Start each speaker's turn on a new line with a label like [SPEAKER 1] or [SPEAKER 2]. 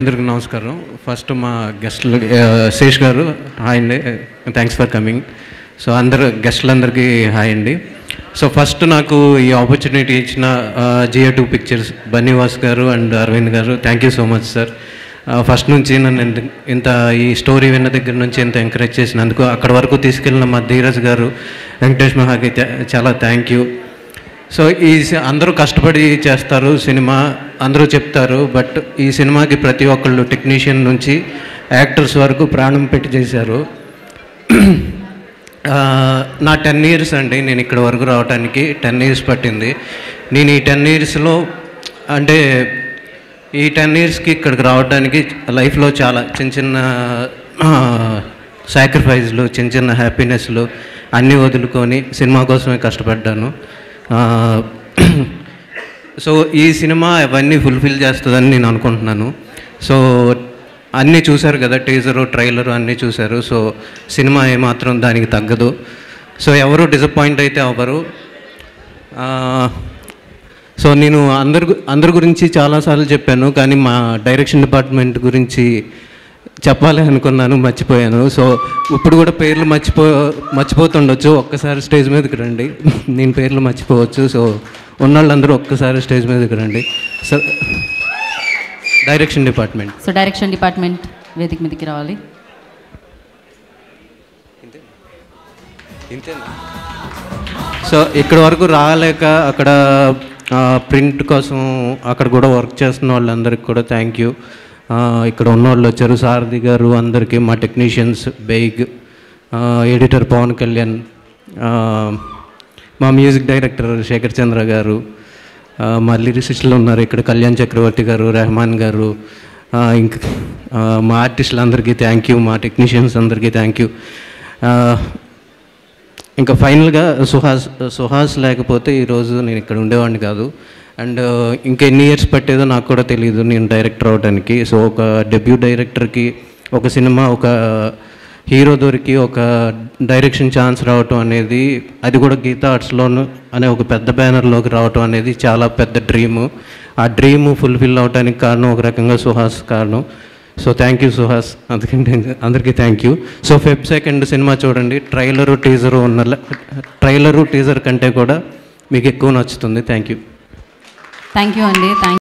[SPEAKER 1] అందరికీ నమస్కారం. ఫస్ట్ మా గెస్ట్లు శేష్ గారు హాయ్ అండి, థ్యాంక్స్ ఫర్ కమింగ్. సో అందరు గెస్టులందరికీ హాయ్ అండి. సో ఫస్ట్ నాకు ఈ ఆపర్చునిటీ ఇచ్చిన GA2 పిక్చర్స్ బన్నీవాస్ గారు అండ్ అరవింద్ గారు, thank you so much sir. First నుంచి నన్ను ఇంత ఈ స్టోరీ విన్న దగ్గర నుంచి ఎంత ఎంకరేజ్ చేసినందుకు, అక్కడ వరకు తీసుకెళ్ళిన మా ధీరజ్ గారు, వెంకటేష్ మహాకి చాలా థ్యాంక్ యూ. సో ఈ అందరూ కష్టపడి చేస్తారు సినిమా, అందరూ చెప్తారు, బట్ ఈ సినిమాకి ప్రతి ఒక్కళ్ళు టెక్నీషియన్ నుంచి యాక్టర్స్ వరకు ప్రాణం పెట్టి చేశారు. నా 10 years అండి నేను ఇక్కడ వరకు రావడానికి 10 years పట్టింది. నేను ఈ 10 yearsలో అంటే ఈ 10 yearsకి ఇక్కడికి రావడానికి లైఫ్లో చాలా చిన్న చిన్న సాక్రిఫైస్లు, చిన్న చిన్న హ్యాపీనెస్లు అన్నీ వదులుకొని సినిమా కోసమే కష్టపడ్డాను. సో ఈ సినిమా అవన్నీ ఫుల్ఫిల్ చేస్తుందని నేను అనుకుంటున్నాను. సో అన్నీ చూశారు కదా, టీజరు ట్రైలరు అన్నీ చూశారు. సో సినిమా ఏమాత్రం దానికి తగ్గదు. సో ఎవరు డిసప్పాయింట్ అయితే అవ్వరు. సో నేను అందరి గురించి చాలాసార్లు చెప్పాను, కానీ మా డైరెక్షన్ డిపార్ట్మెంట్ గురించి చెప్పాలి అనుకున్నాను, మర్చిపోయాను. సో ఇప్పుడు కూడా పేర్లు మర్చిపోతుండొచ్చు. ఒక్కసారి స్టేజ్ మీదకి రండి, నేను పేర్లు మర్చిపోవచ్చు. సో ఉన్నోళ్ళందరూ ఒక్కసారి స్టేజ్ మీదకి రండి. సో డైరెక్షన్ డిపార్ట్మెంట్
[SPEAKER 2] వేదిక మీదకి రావాలి.
[SPEAKER 1] సో ఇక్కడ వరకు రాలేక అక్కడ ప్రింట్ కోసం అక్కడ కూడా వర్క్ చేస్తున్న వాళ్ళందరికీ కూడా థ్యాంక్ యూ. ఇక్కడ ఉన్నవాళ్ళు వచ్చారు, సారథి గారు, అందరికీ, మా టెక్నీషియన్స్, బెయిగ్, ఎడిటర్ పవన్ కళ్యాణ్, మా మ్యూజిక్ డైరెక్టర్ శేఖర్ చంద్ర గారు, మా లిరిసిస్టులు ఉన్నారు ఇక్కడ, కళ్యాణ్ చక్రవర్తి గారు, రెహమాన్ గారు, ఇంకా మా ఆర్టిస్టులందరికీ థ్యాంక్ యూ, మా టెక్నీషియన్స్ అందరికీ థ్యాంక్ యూ. ఇంకా ఫైనల్గా సుహాస్ లేకపోతే ఈరోజు నేను ఇక్కడ ఉండేవాడిని కాదు. అండ్ ఇంకెన్ని ఇయర్స్ పట్టేదో నాకు కూడా తెలియదు నేను డైరెక్టర్ అవడానికి. సో ఒక డెబ్యూ డైరెక్టర్కి ఒక సినిమా, ఒక హీరో దొరికి ఒక డైరెక్షన్ ఛాన్స్ రావటం అనేది, అది కూడా గీతా ఆర్ట్స్లోను అనే ఒక పెద్ద బ్యానర్లోకి రావటం అనేది చాలా పెద్ద డ్రీము. ఆ డ్రీము ఫుల్ఫిల్ అవడానికి కారణం ఒక రకంగా సుహాస్ కారణం. సో థ్యాంక్ యూ సుహాస్, అందుకంటే అందరికీ thank you. So Feb 2 cinema చూడండి, ట్రైలరు టీజర్ కంటే కూడా మీకు ఎక్కువ నచ్చుతుంది. థ్యాంక్ యూ
[SPEAKER 2] అండి.